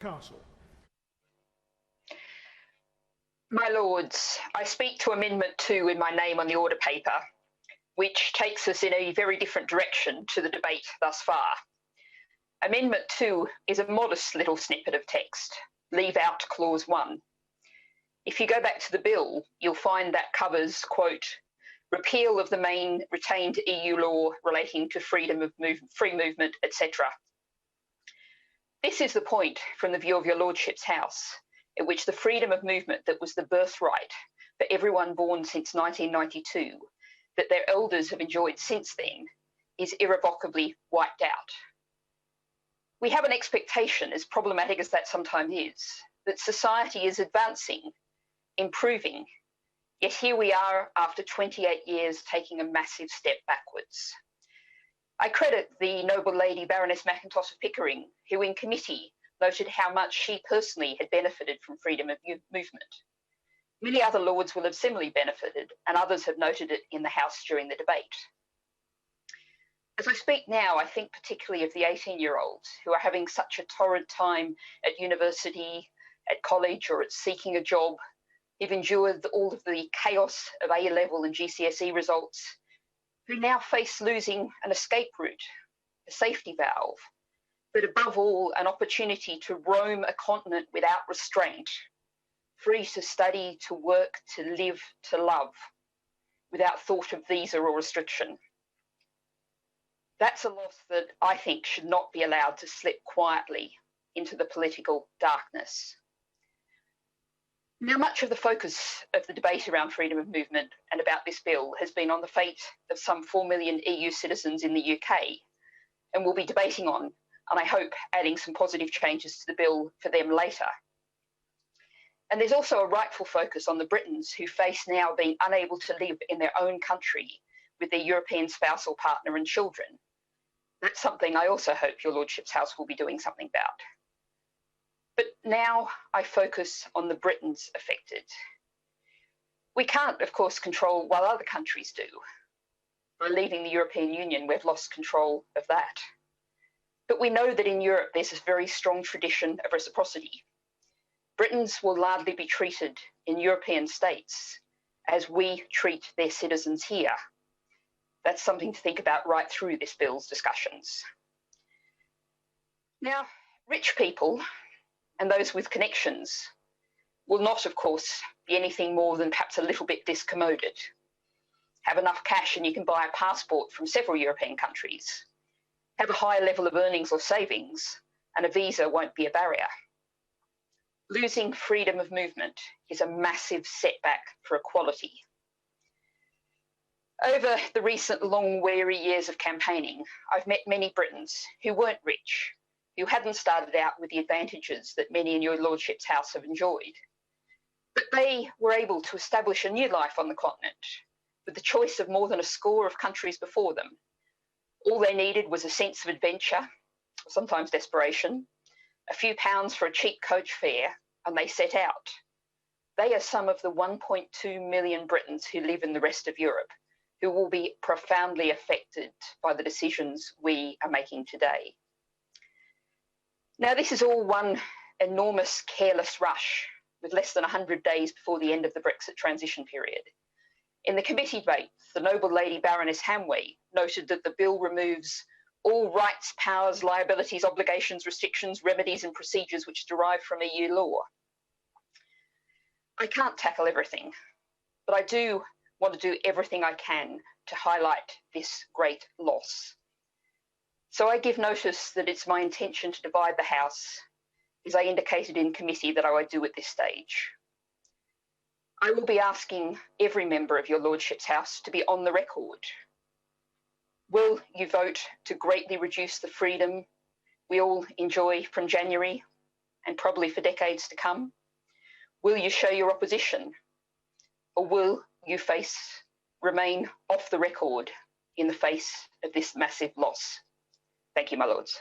Castle. My Lords, I speak to Amendment 2 in my name on the order paper, which takes us in a very different direction to the debate thus far. Amendment 2 is a modest little snippet of text. Leave out clause 1. If you go back to the bill, you'll find that covers, quote, repeal of the main retained EU law relating to freedom of free movement, etc. This is the point from the view of your Lordship's House, at which the freedom of movement that was the birthright for everyone born since 1992, that their elders have enjoyed since then, is irrevocably wiped out. We have an expectation, as problematic as that sometimes is, that society is advancing, improving, yet here we are after 28 years taking a massive step backwards. I credit the noble lady Baroness Mackintosh of Pickering, who in committee noted how much she personally had benefited from freedom of movement. Many other lords will have similarly benefited, and others have noted it in the House during the debate. As I speak now, I think particularly of the 18-year-olds who are having such a torrid time at university, at college, or at seeking a job, who've endured all of the chaos of A-level and GCSE results, who now face losing an escape route, a safety valve, but above all, an opportunity to roam a continent without restraint, free to study, to work, to live, to love, without thought of visa or restriction. That's a loss that I think should not be allowed to slip quietly into the political darkness. Now, much of the focus of the debate around freedom of movement and about this bill has been on the fate of some 4 million EU citizens in the UK, and we'll be debating on, and I hope adding some positive changes to the bill for them later. And there's also a rightful focus on the Britons who face now being unable to live in their own country with their European spousal partner and children. That's something I also hope your Lordship's House will be doing something about. But now I focus on the Britons affected. We can't, of course, control what other countries do. By leaving the European Union, we've lost control of that. But we know that in Europe, there's a very strong tradition of reciprocity. Britons will largely be treated in European states as we treat their citizens here. That's something to think about right through this bill's discussions. Now, rich people and those with connections will not, of course, be anything more than perhaps a little bit discommoded. Have enough cash and you can buy a passport from several European countries. Have a high level of earnings or savings, and a visa won't be a barrier. Losing freedom of movement is a massive setback for equality. Over the recent long, weary years of campaigning, I've met many Britons who weren't rich, who hadn't started out with the advantages that many in your Lordship's House have enjoyed. But they were able to establish a new life on the continent, with the choice of more than a score of countries before them. All they needed was a sense of adventure, sometimes desperation, a few pounds for a cheap coach fare, and they set out. They are some of the 1.2 million Britons who live in the rest of Europe, who will be profoundly affected by the decisions we are making today. Now, this is all one enormous careless rush, with less than 100 days before the end of the Brexit transition period. In the committee debate, the noble lady Baroness Hamway noted that the bill removes all rights, powers, liabilities, obligations, restrictions, remedies and procedures which derive from EU law. I can't tackle everything, but I do want to do everything I can to highlight this great loss. So I give notice that it's my intention to divide the House, as I indicated in committee that I would do at this stage. I will be asking every member of your Lordship's House to be on the record. Will you vote to greatly reduce the freedom we all enjoy from January and probably for decades to come? Will you show your opposition? Or will you remain off the record in the face of this massive loss? Thank you, my Lords.